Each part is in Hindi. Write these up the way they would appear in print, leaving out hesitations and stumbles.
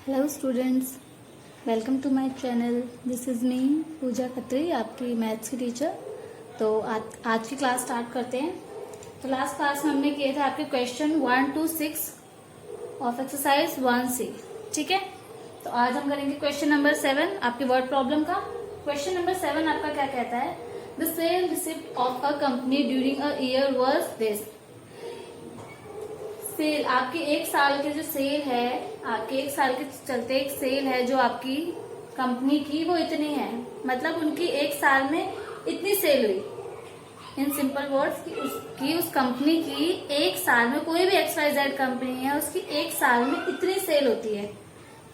Hello students, welcome to my channel. This is me Pooja Khatri, आपकी मैथ्स की टीचर। तो आज की क्लास स्टार्ट करते हैं। तो लास्ट क्लास में हमने किए थे आपके question 1 to 6 of exercise 1C। ठीक है, तो आज हम करेंगे क्वेश्चन नंबर 7 आपके वर्ड प्रॉब्लम का। क्वेश्चन नंबर 7 आपका क्या कहता है? The sale receipt of a company during a year was this. Sale आपके एक साल के जो सेल है, आपके एक साल के चलते एक सेल है जो आपकी कंपनी की, वो इतनी है। मतलब उनकी एक साल में इतनी सेल हुई। इन सिंपल वर्ड्स की उस कंपनी की एक साल में, कोई भी XYZ कंपनी है, उसकी एक साल में इतनी सेल होती है।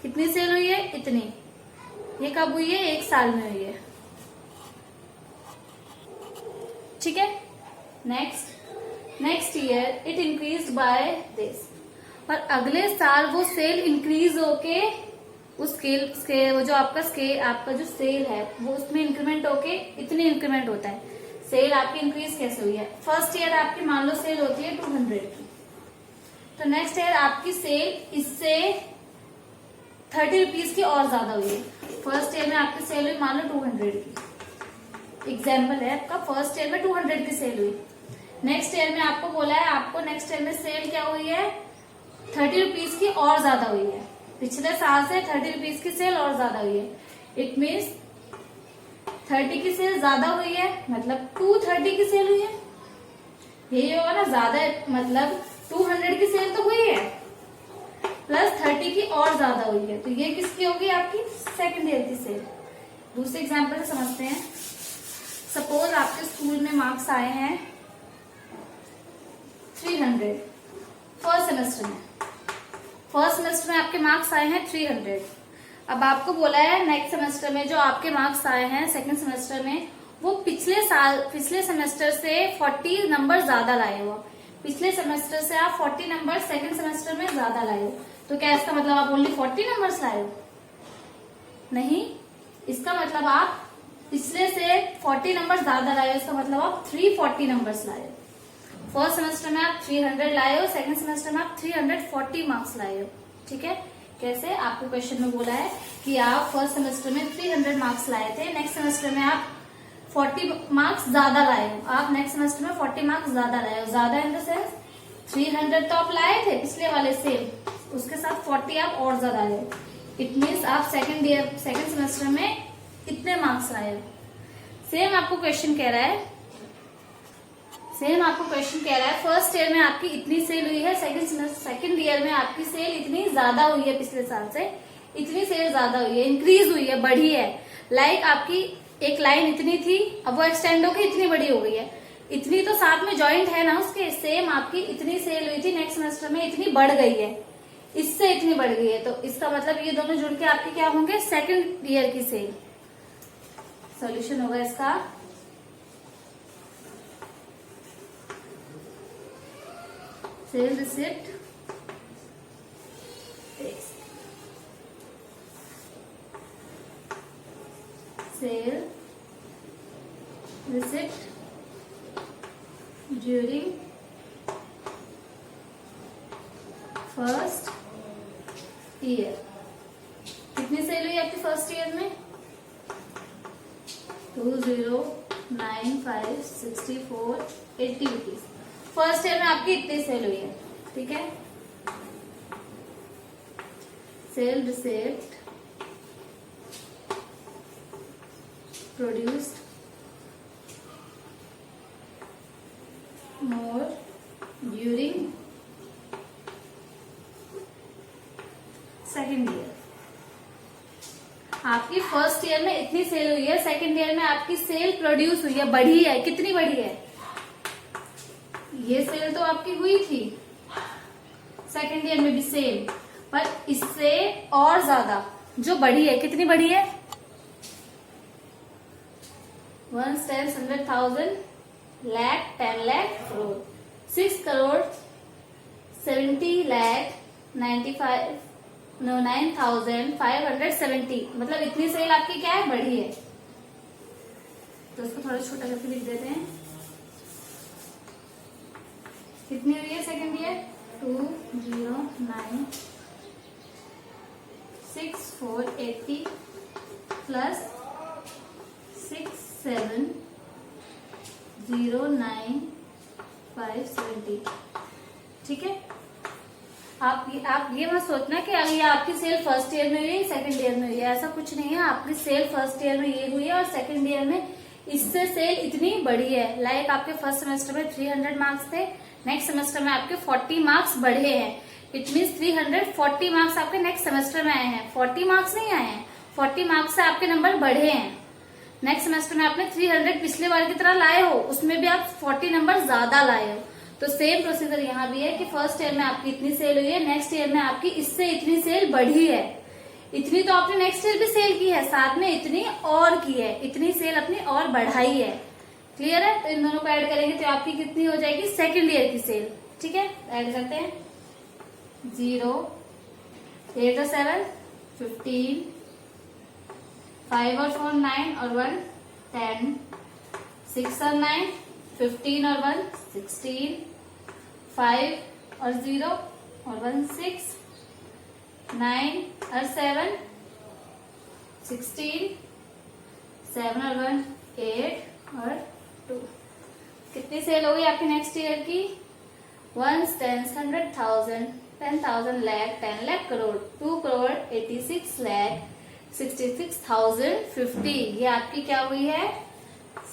कितनी सेल हुई है? इतनी। ये कब हुई है? एक साल में हुई है। ठीक है। Next year it increase by this. और अगले साल वो सेल इंक्रीज होके उस स्केल वो जो आपका जो सेल है वो उसमें इंक्रीमेंट होके इतनी इंक्रीमेंट होता है। सेल आपकी इंक्रीज कैसे हुई है? फर्स्ट ईयर आपकी मान लो सेल होती है 200 की, तो नेक्स्ट ईयर आपकी सेल इससे 30 रुपीज की और ज्यादा हुई है। फर्स्ट ईयर में आपकी सेल हुई मान लो 200 की, एग्जाम्पल है आपका। फर्स्ट ईयर में 200 की सेल हुई। नेक्स्ट ईयर में आपको बोला है, आपको नेक्स्ट ईयर में सेल क्या हुई है? 30 रुपीज की और ज्यादा हुई है। पिछले साल से 30 रुपीज की सेल और ज्यादा हुई है। इट मीन्स 30 की सेल ज्यादा हुई है, मतलब 230 की सेल हुई है। यही होगा ना, ज्यादा मतलब 200 की सेल तो हुई है प्लस 30 की और ज्यादा हुई है। तो ये किसकी होगी? आपकी सेकेंड ईयर की सेल। दूसरे एग्जाम्पल से समझते हैं। सपोज आपके स्कूल में मार्क्स आए हैं 300 फर्स्ट सेमेस्टर में आपके मार्क्स आए हैं 300। अब आपको बोला है नेक्स्ट सेमेस्टर में जो आपके मार्क्स आए हैं सेकंड सेमेस्टर में, वो पिछले सेमेस्टर से 40 नंबर ज्यादा लाए हो। पिछले सेमेस्टर से आप 40 नंबर सेकंड सेमेस्टर में ज्यादा लाए हो। तो क्या इसका मतलब आप ओनली 40 नंबर्स लाए हो? नहीं, इसका मतलब आप पिछले से 40 नंबर ज्यादा लाए हो। इसका मतलब आप 340 नंबर्स लाए हो। फर्स्ट सेमेस्टर में आप 300 लाए हो, सेकंड सेमेस्टर में आप 340 मार्क्स लाए हो। ठीक है। कैसे? आपको क्वेश्चन में बोला है कि आप फर्स्ट सेमेस्टर में 300 मार्क्स लाए थे, नेक्स्ट सेमेस्टर में आप 40 मार्क्स ज्यादा लाए हो। आप नेक्स्ट सेमेस्टर में 40 मार्क्स ज्यादा लाए हो। ज्यादा इन द सेंस 300 तो आप लाए थे पिछले वाले से, उसके साथ 40 आप और ज्यादा लाए। इट मीन्स आप सेकंड सेमेस्टर में इतने मार्क्स लाए हो। सेम आपको क्वेश्चन कह रहा है फर्स्ट ईयर में आपकी इतनी सेल हुई है, सेकंड ईयर में आपकी सेल इतनी ज्यादा हुई है, पिछले साल से इतनी सेल ज्यादा हुई है, इंक्रीज हुई है, बढ़ी है। लाइक आपकी एक लाइन इतनी थी, अब वो एक्सटेंड होकर इतनी बड़ी हो गई है। इतनी तो साथ में ज्वाइंट है ना उसके। सेम आपकी इतनी सेल हुई थी, नेक्स्ट सेमेस्टर में इतनी बढ़ गई है, इससे इतनी बढ़ गई है। तो इसका मतलब ये दोनों जुड़ के आपके क्या होंगे? सेकेंड ईयर की सेल। सोल्यूशन होगा इसका sale receipt during first year. कितनी सेल हुई आपकी फर्स्ट ईयर में? 209564 रुपीज। फर्स्ट ईयर में आपकी इतनी सेल हुई है। ठीक है। Sale receipt produced more during second year. आपकी फर्स्ट ईयर में इतनी सेल हुई है, सेकेंड ईयर में आपकी सेल प्रोड्यूस हुई है, बढ़ी है। कितनी बढ़ी है? ये सेल तो आपकी हुई थी सेकेंड ईयर में भी सेल, पर इससे और ज्यादा जो बढ़ी है। कितनी बढ़ी है? 1 10 100,000 लाख 10 लाख करोड़ 6 करोड़ 70 लाख 9,570। मतलब इतनी सेल आपकी क्या है? बढ़ी है। तो इसको थोड़ा छोटा करके लिख देते हैं। कितनी हुई है सेकंड ईयर? 209664 480 प्लस 6709570। ठीक है, आप ये मत सोचना कि अगर ये आपकी सेल फर्स्ट ईयर में हुई है सेकंड ईयर में हुई है, ऐसा कुछ नहीं है। आपकी सेल फर्स्ट ईयर में ये हुई है और सेकंड ईयर में इससे सेल इतनी बड़ी है। लाइक आपके फर्स्ट सेमेस्टर में 300 मार्क्स थे, नेक्स्ट सेमेस्टर में आपके 40 मार्क्स बढ़े हैं। इट मीन्स 340 मार्क्स आपके नेक्स्ट सेमेस्टर में आए हैं। 40 मार्क्स नहीं आए हैं, 40 मार्क्स से आपके नंबर बढ़े हैं। नेक्स्ट सेमेस्टर में आपने 300 पिछले बार की तरह लाए हो, उसमें भी आप 40 नंबर ज्यादा लाए हो। तो सेम प्रोसीजर यहाँ भी है कि फर्स्ट ईयर में आपकी इतनी सेल हुई है, नेक्स्ट ईयर में आपकी इससे इतनी सेल बढ़ी है। इतनी तो आपने नेक्स्ट ईयर भी सेल की है, साथ में इतनी और की है, इतनी सेल अपनी और बढ़ाई है। क्लियर है? तो इन दोनों को ऐड करेंगे तो आपकी कितनी हो जाएगी सेकंड ईयर की सेल। ठीक है, ऐड करते हैं। 0, 8 और 7 15, 5 और 4 9 और 1 10, 6 और 9 15 और 1 16, 5 और 0 और 1 6, 9 और 7 16, 7 और 1 8 और 2। कितनी सेल हो गई आपकी नेक्स्ट ईयर की? 1 10 100,000 10,000 लाख 10 लाख करोड़ 2 करोड़ 86 लाख 66,050। ये आपकी क्या हुई है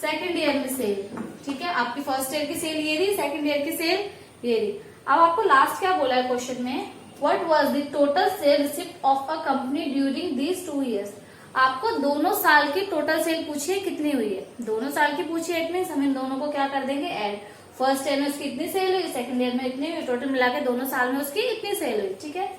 सेकंड ईयर में सेल। ठीक है, आपकी फर्स्ट ईयर की सेल ये रही, सेकंड ईयर की सेल ये रही। अब आपको लास्ट क्या बोला है क्वेश्चन में? What was the total sale receipt of a company during these 2 years। आपको दोनों साल की टोटल सेल पूछी है, कितनी हुई है? दोनों साल की पूछी है, इट मीन्स हम इन दोनों को क्या कर देंगे ऐड। फर्स्ट ईयर में उसकी इतनी सेल हुई, सेकंड ईयर में इतनी हुई, टोटल मिला के दोनों साल में उसकी इतनी सेल हुई। ठीक है,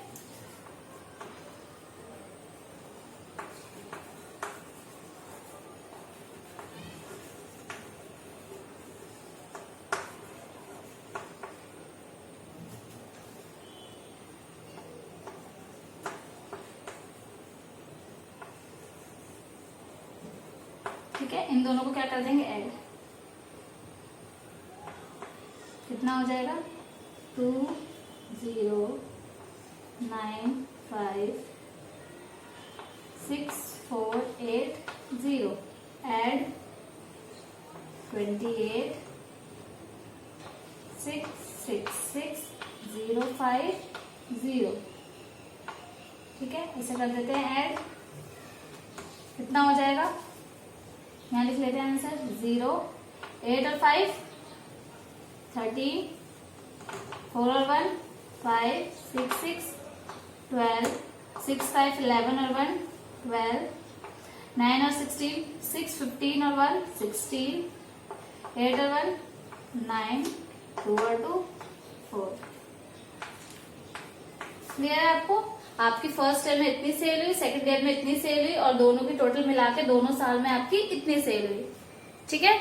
ठीक है, इन दोनों को क्या कर देंगे ऐड। कितना हो जाएगा? 20956480 ऐड 2866650। ठीक है, ऐसे कर देते हैं ऐड। कितना हो जाएगा? यहाँ लिख लेते हैं आंसर 0 8 और 5 13 4 और 1 5 6 6 12 6 5 11 और 1 12 9 और 16 6 15 और 1 16 8 और 1 9 2 और 2 4। क्लियर है आपको? आपकी फर्स्ट ईयर में इतनी सेल हुई, सेकंड ईयर में इतनी सेल हुई और दोनों की टोटल मिला के दोनों साल में आपकी इतनी सेल हुई। ठीक है,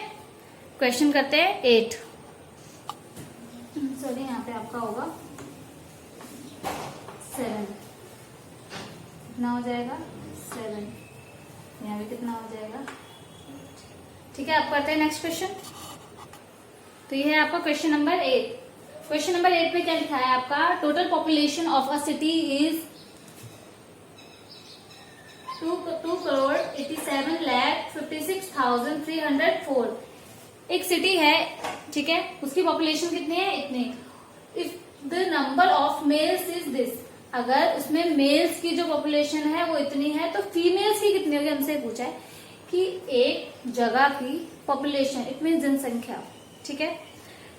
क्वेश्चन करते हैं 8। सॉरी, यहाँ पे आपका होगा 7। कितना हो जाएगा? 7। यहाँ पे कितना हो जाएगा? ठीक है, आप करते हैं नेक्स्ट क्वेश्चन। तो ये है आपका क्वेश्चन नंबर 8। क्वेश्चन नंबर 8 में क्या लिखा है आपका? Total population of a city is 2,87,56,304। एक सिटी है, ठीक है, उसकी पॉपुलेशन कितनी है? इतनी। If the number of males is this, अगर उसमें मेल्स की जो पॉपुलेशन है वो इतनी है तो फीमेल्स की कितनी होगी? हमसे पूछा है कि एक जगह की पॉपुलेशन, इट मीन जनसंख्या, ठीक है,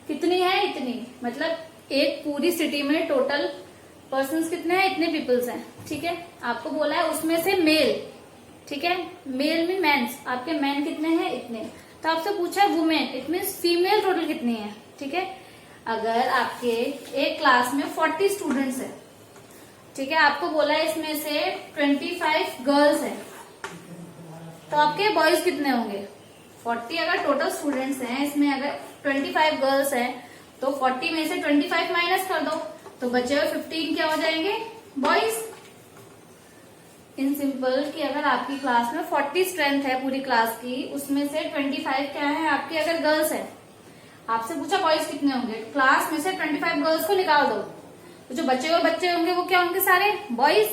कितनी है? इतनी। मतलब एक पूरी सिटी में टोटल पर्सन्स कितने हैं? इतने पीपल्स हैं। ठीक है, आपको बोला है उसमें से मेल, ठीक है, मेल में मेंस, आपके मैन कितने हैं? इतने। तो आपसे पूछा है women, it mean female total कितनी है? ठीक है, अगर आपके एक क्लास में 40 स्टूडेंट्स हैं, ठीक है, आपको बोला है इसमें से 25 गर्ल्स हैं, तो आपके बॉयज कितने होंगे? 40 अगर टोटल स्टूडेंट्स हैं, इसमें अगर 25 गर्ल्स हैं तो 40 में से 25 माइनस कर दो तो बचे हुए 15 क्या हो जाएंगे? बॉयज। इन सिंपल कि अगर आपकी क्लास में 40 स्ट्रेंथ है पूरी क्लास की, उसमें से 25 क्या है आपकी अगर गर्ल्स है, आपसे पूछा बॉयज कितने होंगे, क्लास में से 25 गर्ल्स को निकाल दो तो जो बचे हुए बच्चे होंगे वो क्या होंगे? सारे बॉयज।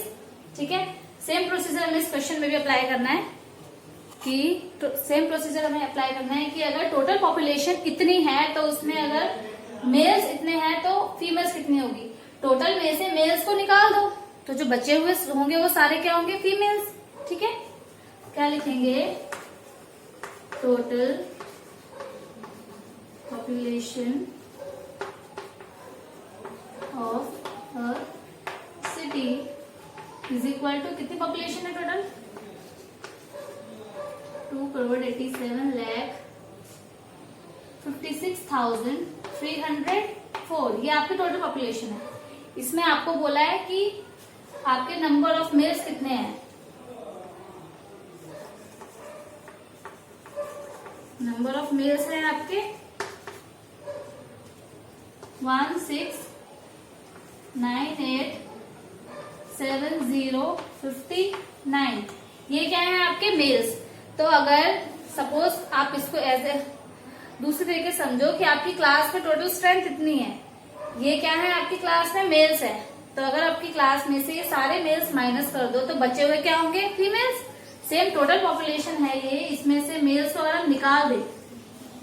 ठीक है, सेम प्रोसीजर हमें इस क्वेश्चन में भी अप्लाई करना है कि सेम प्रोसीजर हमें अप्लाई करना है कि अगर टोटल पॉपुलेशन इतनी है तो उसमें अगर मेल्स इतने हैं तो फीमेल्स कितनी होगी। टोटल में से मेल्स को निकाल दो तो जो बचे हुए होंगे वो सारे क्या होंगे, फीमेल्स। ठीक है, क्या लिखेंगे, total population of a city is equal to, कितनी पॉपुलेशन है टोटल, 2,87,56,304। ये आपकी टोटल पॉपुलेशन है। इसमें आपको बोला है कि आपके नंबर ऑफ मेल्स कितने हैं। नंबर ऑफ मेल्स है आपके 16987059। ये क्या है आपके मेल्स। तो अगर सपोज आप इसको एज ए दूसरे तरीके समझो कि आपकी क्लास में टोटल स्ट्रेंथ इतनी है, ये क्या है आपकी क्लास में मेल्स है, तो अगर आपकी क्लास में से ये सारे मेल्स माइनस कर दो तो बचे हुए क्या होंगे, फीमेल्स। सेम टोटल पॉपुलेशन है ये, इसमें से मेल्स को अगर हम निकाल दे,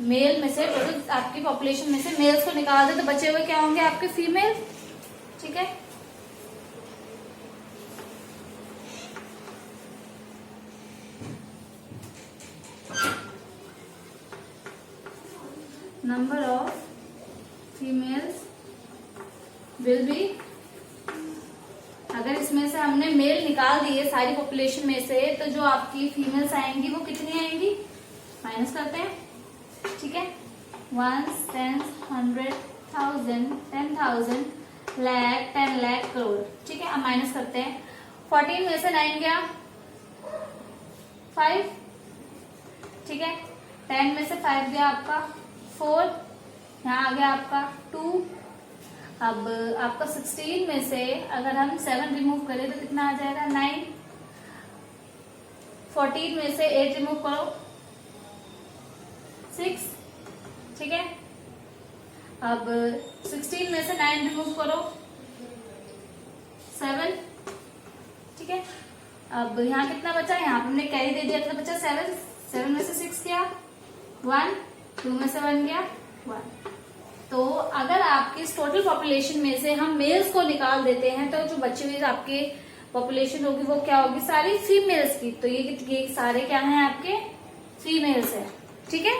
मेल में से टोटल आपकी पॉपुलेशन में से मेल्स को निकाल दे तो बचे हुए क्या होंगे आपके फीमेल। ठीक है, number of females will be, अगर इसमें से हमने मेल निकाल दिए सारी पॉपुलेशन में से तो जो आपकी फीमेल्स आएंगी वो कितनी आएंगी, माइनस करते हैं। ठीक है, 1, 10, 100, 1000, 10,000, लाख, 10 लाख, करोड़। ठीक है, अब माइनस करते हैं। 14 में से 9 गया 5। ठीक है, 10 में से 5 गया आपका 4, यहाँ आ गया आपका 2। अब आपका 16 में से अगर हम 7 रिमूव करें तो कितना आ जाएगा, 9। 14 में से 8 रिमूव करो, 6। ठीक है, अब 16 में से 9 रिमूव करो, 7। ठीक है, अब यहाँ कितना बचा, यहाँ हमने कैरी दे दिया तो बचा 7। 7 में से 6 गया 1, 2 में से 1 गया 1। तो अगर आपकी इस टोटल पॉपुलेशन में से हम मेल्स को निकाल देते हैं तो जो बची हुई आपकी पॉपुलेशन होगी वो क्या होगी, सारी फीमेल्स की। तो ये सारे क्या हैं आपके, फीमेल्स है। ठीक है,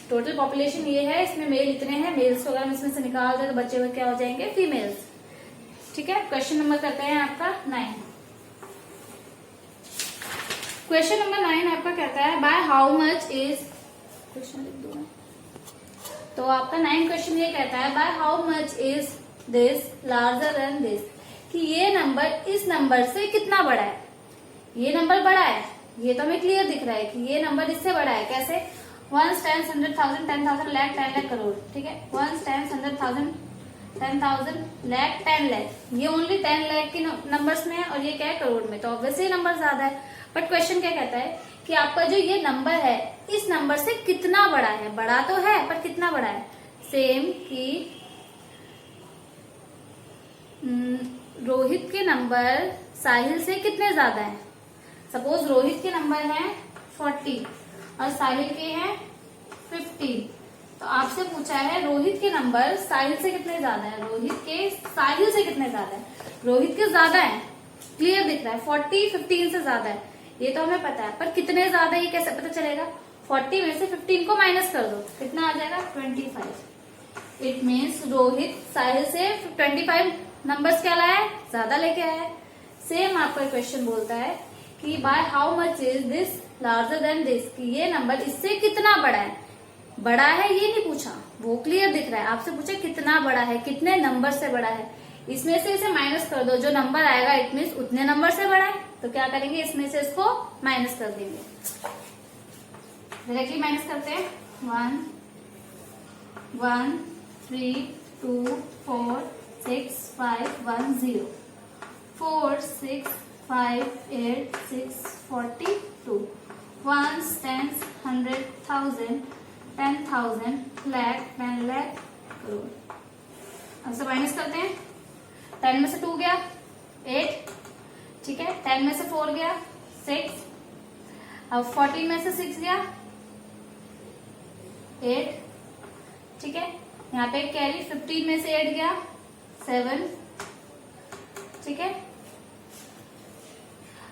टोटल पॉपुलेशन ये है, इसमें मेल इतने हैं, मेल्स को अगर हम इसमें से निकाल दें तो बचे हुए क्या हो जाएंगे, फीमेल्स। ठीक है, क्वेश्चन नंबर करते हैं आपका 9। क्वेश्चन नंबर 9 आपका कहता है by how much is, question लिख दो। तो आपका 9 क्वेश्चन ये कहता है by how much is this larger than this, कि ये नंबर इस नंबर से कितना बड़ा है। ये नंबर बड़ा है, ये तो हमें क्लियर दिख रहा है कि ये नंबर इससे बड़ा है। कैसे, 1, 10, 100,000, 10,000, लाख, 10 लाख, करोड़। ठीक है, 1, 10, 100,000, 10,000, लाख, 10 लाख, ये ओनली 10 लाख के नंबर्स में है और ये क्या है, करोड़ में। तो ऑब्वियसली नंबर ज्यादा है। बट क्वेश्चन क्या कहता है कि आपका जो ये नंबर है इस नंबर से कितना बड़ा है। बड़ा तो है पर कितना बड़ा है। सेम कि रोहित के नंबर साहिल से कितने ज्यादा है। सपोज रोहित के नंबर हैं 40 और साहिल के हैं 15। तो आपसे पूछा है रोहित के नंबर साहिल से कितने ज्यादा है, रोहित के साहिल से कितने ज्यादा है। रोहित के ज्यादा है, क्लियर दिख रहा है, 40 15 से ज्यादा है, ये तो हमें पता है। पर कितने ज्यादा ये कैसे पता चलेगा, 40 में से 15 को माइनस कर दो, कितना आ जाएगा 25। इट मीन्स रोहित साहिल से 25 नंबर्स क्या लाया है, ज्यादा लेके आया है। सेम आपका क्वेश्चन बोलता है कि by how much is this larger than this, कि ये नंबर इससे कितना बड़ा है। बड़ा है ये नहीं पूछा, वो क्लियर दिख रहा है। आपसे पूछा कितना बड़ा है, कितने नंबर से बड़ा है। इसमें से इसे माइनस कर दो, जो नंबर आएगा इट मीन्स उतने नंबर से बड़ा है। तो क्या करेंगे, इसमें से इसको माइनस कर देंगे। डायरेक्टली माइनस करते हैं। 1, 1, 3, 2, 4, 6, 5, 1, 0, 4, 6, 5, 8, 6, 42, 1, 10, 100,000, 10,000, लाख, 10 लाख, करोड़। अब से माइनस करते हैं। 10 में से 2 गया 8, ठीक है। 10 में से 4 गया 6, अब 14 में से 6 गया 8, ठीक है। यहाँ पे कैरी 15 में से 8 गया 7, ठीक है।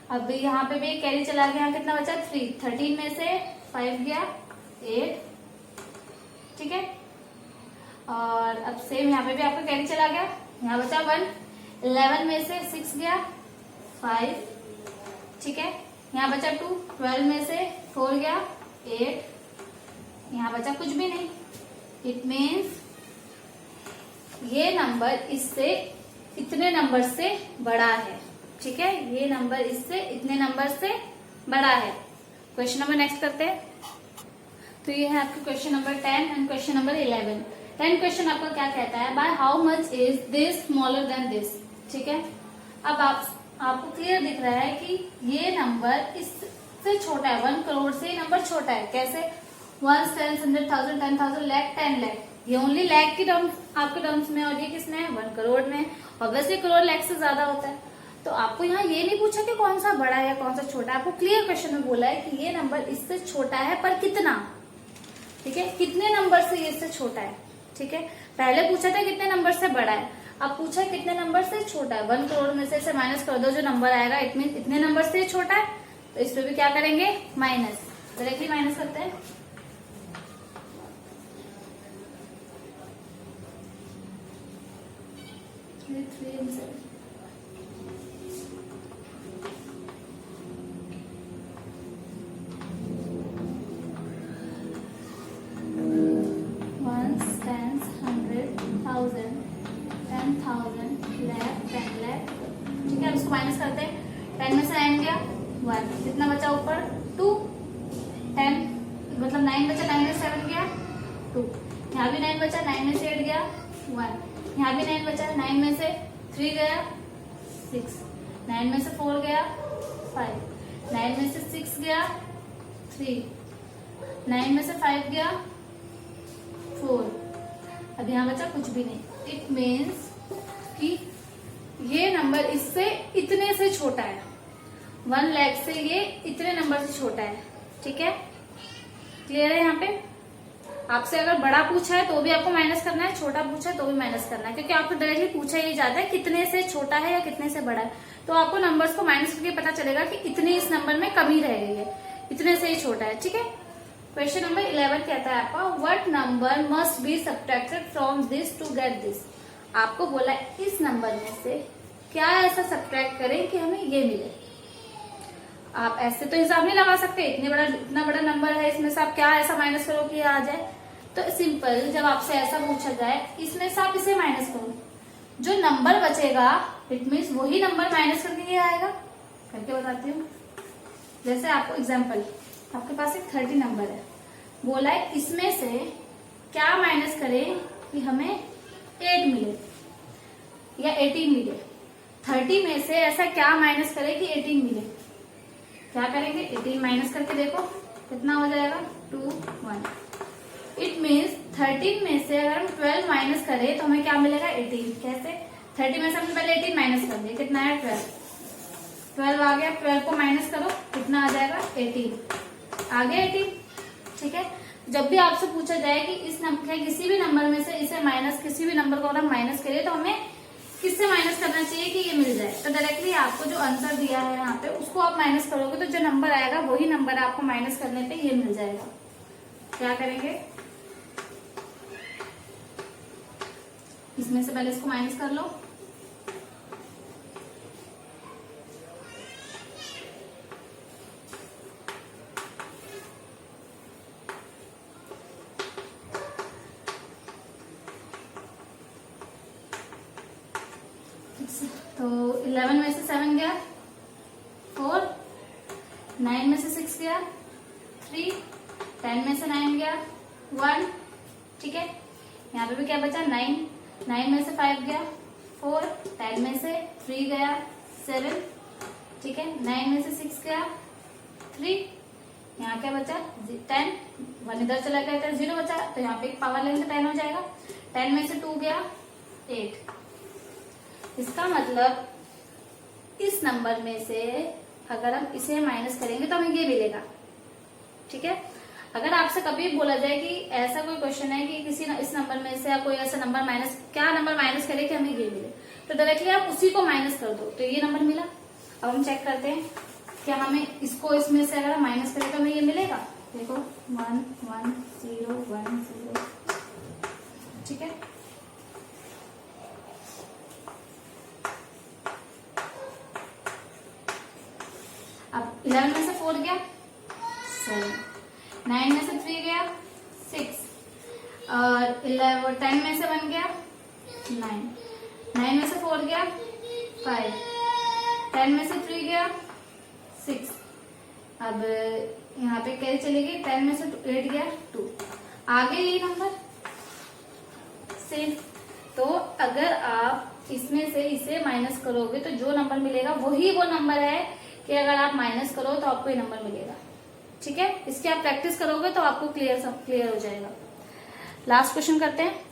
अब यहाँ पे भी कैरी चला गया, यहाँ कितना बचा 3, 13 में से 5 गया 8, ठीक है। और अब सेम यहाँ पे भी आपका कैरी चला गया, यहाँ बचा 1, 11 में से 6 गया 5, ठीक है। यहाँ बचा 2, 12 में से 4 गया 8, यहाँ बचा कुछ भी नहीं। इट मीन्स ये नंबर इससे इतने नंबर से बड़ा है, ठीक है। ये नंबर इससे इतने नंबर से बड़ा है। क्वेश्चन नंबर नेक्स्ट करते हैं। तो ये है आपके question number 10 and question number 11। 10 question आपका क्या कहता है, by how much is this smaller than this, ठीक है। अब आपको क्लियर दिख रहा है कि ये नंबर इससे छोटा है, 1 करोड़ से ये नंबर छोटा है। कैसे? 1, 10, 100,000, 10,000, लाख, 10 लाख। ये ओनली लाख की टर्म आपके टर्म्स में, और ये किसमें है 1 करोड़ में। ऑब्वियसली करोड़ लाख से ज्यादा होता है। तो आपको यहाँ ये नहीं पूछा कि कौन सा बड़ा है या कौन सा छोटा है, आपको क्लियर क्वेश्चन में बोला है कि ये नंबर इससे छोटा है पर कितना, ठीक है। कितने नंबर से ये इससे छोटा है, ठीक है। पहले पूछा था कितने नंबर से बड़ा है, अब पूछा कितने नंबर से छोटा है। 1 करोड़ में से इसे माइनस कर दो, जो नंबर आएगा इट मीन इतने नंबर से छोटा है। तो इस पे भी क्या करेंगे माइनस, डायरेक्टली माइनस करते हैं। ठीक है, उसको माइनस करते हैं। 10 में से 9 गया 1, कितना बचा ऊपर 2, 10 मतलब 9 बचा, 9 में 7 गया 2, यहाँ भी 9 बचा, 9 में से 8 गया 1, यहाँ भी 9 बचा, 9 में से 3 गया 6, 9 में से 4 गया 5, 9 में से 6 गया 3, 9 में से 5 गया 4, अब यहाँ बचा कुछ भी नहीं। इट मीन्स कि ये नंबर इससे इतने से छोटा है, 1 लाख से ये इतने नंबर से छोटा है, ठीक है। क्लियर है? यहाँ पे आपसे अगर बड़ा पूछा है तो भी आपको माइनस करना है, छोटा पूछा है तो भी माइनस करना है, क्योंकि आपको डायरेक्टली पूछा ही जाता है कितने से छोटा है या कितने से बड़ा है। तो आपको नंबर्स को माइनस करके पता चलेगा कि इतनी इस नंबर में कमी रह गई है, इतने से ही छोटा है, ठीक है। क्वेश्चन नंबर 11 कहता है आपका, what number must be subtracted from this to get this. आपको बोला इस नंबर में से क्या ऐसा सब्ट्रैक्ट करें कि हमें ये मिले। आप ऐसे तो हिसाब नहीं लगा सकते, इतना बड़ा नंबर है, इसमें से आप क्या ऐसा माइनस करो कि ये आ जाए। तो सिंपल, जब आपसे ऐसा पूछा जाए इसमें से आप इसे माइनस करो, जो नंबर बचेगा इट मीन्स वही नंबर माइनस करके ये आएगा। करके बताती हूँ। जैसे आपको एग्जाम्पल, आपके पास एक 30 नंबर है, बोला है इसमें से क्या माइनस करें कि हमें 8 मिले या 18 मिले। 30 में से ऐसा क्या माइनस करें कि 18 मिले। क्या करेंगे, 18 माइनस करके देखो कितना हो जाएगा 2, 1। इट मीन्स 13 में से अगर हम 12 माइनस करें तो हमें क्या मिलेगा 18। कैसे? 30 में से हमने पहले 18 माइनस कर दिया, कितना है 12 आ गया। 12 को माइनस करो, कितना आ जाएगा 18, आ गया 18, ठीक है। जब भी आपसे पूछा जाए कि इस नंबर किसी भी नंबर में से इसे माइनस, किसी भी नंबर को अगर हम माइनस करें तो हमें किससे माइनस करना चाहिए कि ये मिल जाए। तो डायरेक्टली आपको जो आंसर दिया है यहाँ पे उसको आप माइनस करोगे तो जो नंबर आएगा वही नंबर आपको माइनस करने पे ये मिल जाएगा। क्या करेंगे, इसमें से पहले इसको माइनस कर लो। तो 11 में से 7 गया 4, 9 में से 6 गया 3, 10 में से 9 गया 1, ठीक है। यहाँ पे भी क्या बचा 9, 9 में से 5 गया 4, 10 में से 3 गया 7, ठीक है। 9 में से 6 गया 3, यहाँ क्या बचा 10, 1 इधर चला गया तो 0 बचा, तो यहाँ पे एक पावर लेंगे 10 हो जाएगा। 10 में से 2 गया 8। इसका मतलब इस नंबर में से अगर हम इसे माइनस करेंगे तो हमें ये मिलेगा। ठीक है, अगर आपसे कभी बोला जाए कि ऐसा कोई क्वेश्चन है कि किसी इस नंबर में से आप कोई ऐसा नंबर माइनस, क्या नंबर माइनस करे कि हमें ये मिले, तो डायरेक्टली आप उसी को माइनस कर दो, तो ये नंबर मिला। अब हम चेक करते हैं क्या हमें इसको इसमें से अगर हम माइनस करें तो हमें ये मिलेगा। देखो 1 1 0 1 0। ठीक है, अब 11 में से 4 गया 7, 9 में से 3 गया 6, और 10 में से 1 गया 9, 9 में से 4 गया 5, 10 में से 3 गया 6। अब यहाँ पे कैरी चलेगी, 10 में से 8 गया 2, आगे ये नंबर सेम। तो अगर आप इसमें से इसे माइनस करोगे तो जो नंबर मिलेगा वही वो नंबर है कि अगर आप माइनस करो तो आपको ये नंबर मिलेगा। ठीक है, इसकी आप प्रैक्टिस करोगे तो आपको क्लियर हो जाएगा। लास्ट क्वेश्चन करते हैं।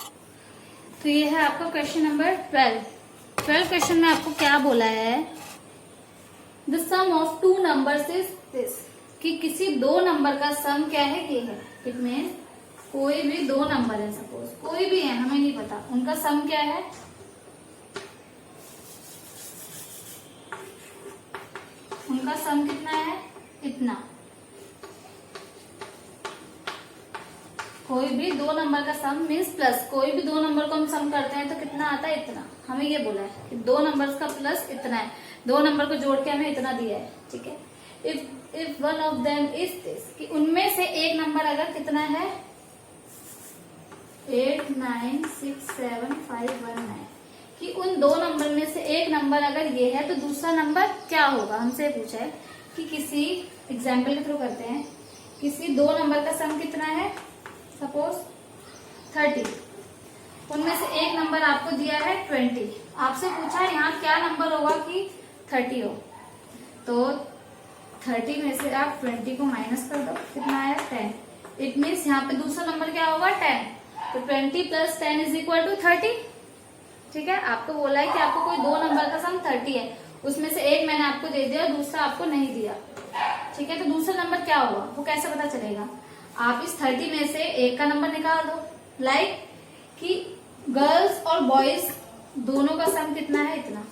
तो ये है आपका क्वेश्चन नंबर 12 क्वेश्चन में आपको क्या बोला है, the sum of 2 numbers is this, कि किसी 2 नंबर का सम क्या है, ये है। इट मीन कोई भी 2 नंबर है, सपोज कोई भी है, हमें नहीं पता, उनका सम क्या है, उनका सम कितना है, इतना। कोई भी 2 नंबर का सम मीन्स प्लस, कोई भी 2 नंबर को हम सम करते हैं तो कितना आता है, इतना। हमें ये बोला है कि 2 नंबर्स का प्लस इतना है, 2 नंबर को जोड़ के हमें इतना दिया है। ठीक है, if one of them is this, कि उनमें से एक नंबर अगर कितना है 8 9 6 7 5 1 9, कि उन 2 नंबर में से एक नंबर अगर ये है तो दूसरा नंबर क्या होगा। हमसे पूछा है कि किसी एग्जाम्पल के थ्रू करते हैं, किसी 2 नंबर का सम कितना है, सपोज 30, उनमें से एक नंबर आपको दिया है 20, आपसे पूछा है यहाँ क्या नंबर होगा कि 30 हो, तो 30 में से आप 20 को माइनस कर दो, कितना आया 10। इट मीन्स यहाँ पे दूसरा नंबर क्या होगा 10, तो 20 प्लस 10 इज इक्वल टू 30। ठीक है, आपको बोला है कि आपको कोई 2 नंबर का सम 30 है, उसमें से एक मैंने आपको दे दिया और दूसरा आपको नहीं दिया। ठीक है, तो दूसरा नंबर क्या होगा वो कैसे पता चलेगा, आप इस 30 में से एक का नंबर निकाल दो। लाइक कि गर्ल्स और बॉयज दोनों का सम कितना है, इतना,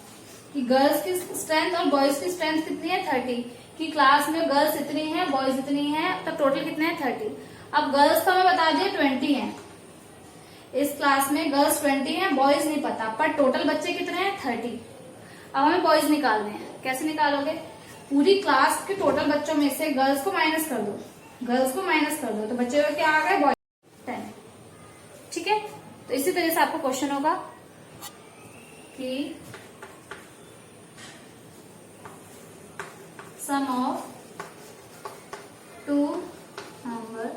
कि गर्ल्स की स्ट्रेंथ और बॉयज की स्ट्रेंथ कितनी है 30, कि क्लास में गर्ल्स इतनी है बॉयज इतनी है, तो टोटल कितने हैं 30। अब गर्ल्स का मैं बता दिया 20 है, इस क्लास में गर्ल्स 20 है, बॉयज नहीं पता, पर टोटल बच्चे कितने हैं 30। अब हमें बॉयज निकालने हैं, कैसे निकालोगे, पूरी क्लास के टोटल बच्चों में से गर्ल्स को माइनस कर दो, गर्ल्स को माइनस कर दो, तो बच्चे का क्या आ गए बॉयज 10। ठीक है, तो इसी तरह से आपको क्वेश्चन होगा कि सम ऑफ 2 नंबर,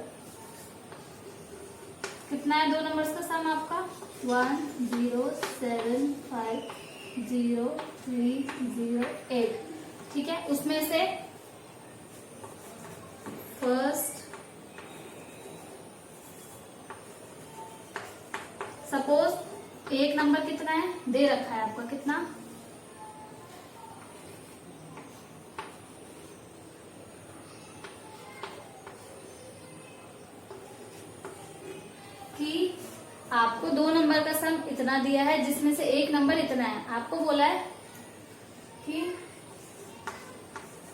कितना है 2 नंबर्स का सम आपका 1 0 7 5 0 3 0 8। ठीक है, उसमें से फर्स्ट सपोज एक नंबर कितना है दे रखा है आपका, कितना कि आपको 2 नंबर का सम इतना दिया है जिसमें से एक नंबर इतना है, आपको बोला है कि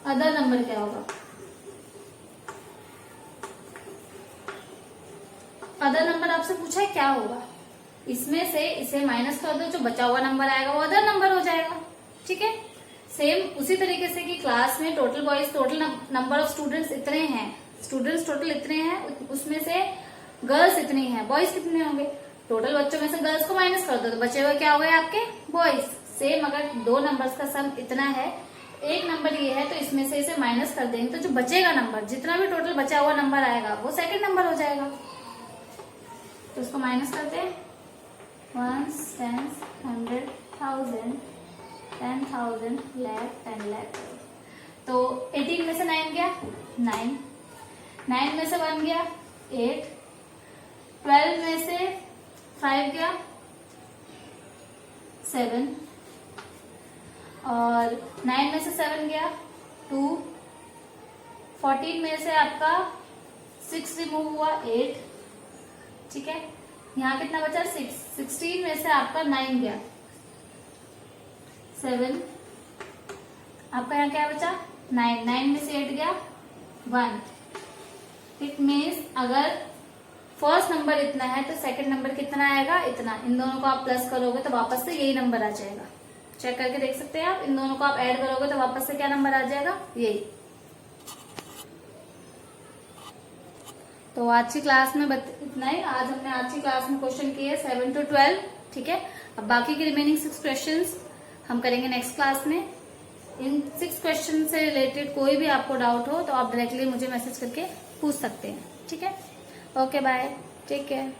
अदर नंबर क्या होगा, अदर नंबर आपसे पूछा है क्या होगा, इसमें से इसे माइनस कर दो, जो बचा हुआ नंबर आएगा वो अदर नंबर हो जाएगा। ठीक है, सेम उसी तरीके से कि क्लास में total boys total number of students इतने हैं, स्टूडेंट्स टोटल इतने हैं, उसमें से गर्ल्स इतनी हैं, बॉयज कितने होंगे, टोटल बच्चों में से गर्ल्स को माइनस कर दो तो बचे हुए क्या हो गए आपके बॉयज। सेम अगर 2 नंबर्स का सम इतना है, एक नंबर ये है, तो इसमें से इसे माइनस कर देंगे तो जो बचेगा नंबर, जितना भी टोटल बचा हुआ नंबर आएगा वो सेकंड नंबर हो जाएगा। तो इसको माइनस करते हैं, 1 10 100 1000 10,000 लाख 10 लाख। तो 18 में से 9 गया 9, 9 में से 1 गया 8, 12 में से 5 गया 7, और 9 में से 7 गया 2, 14 में से आपका 6 रिमूव हुआ 8, ठीक है। यहाँ कितना बचा 6, 16 में से आपका 9 गया 7, आपका यहाँ क्या बचा 9, 9 में से 8 गया 1। इट मीन्स अगर फर्स्ट नंबर इतना है तो सेकंड नंबर कितना आएगा इतना। इन दोनों को आप प्लस करोगे तो वापस से यही नंबर आ जाएगा। चेक करके देख सकते हैं आप, इन दोनों को आप ऐड करोगे तो वापस से क्या नंबर आ जाएगा यही। तो आज की क्लास में इतना ही। आज हमने आज की क्लास में क्वेश्चन किए 7 to 12, ठीक है। अब बाकी के रिमेनिंग 6 क्वेश्चंस हम करेंगे नेक्स्ट क्लास में। इन 6 क्वेश्चन से रिलेटेड कोई भी आपको डाउट हो तो आप डायरेक्टली मुझे मैसेज करके पूछ सकते हैं, ठीक है। Okay bye, take care.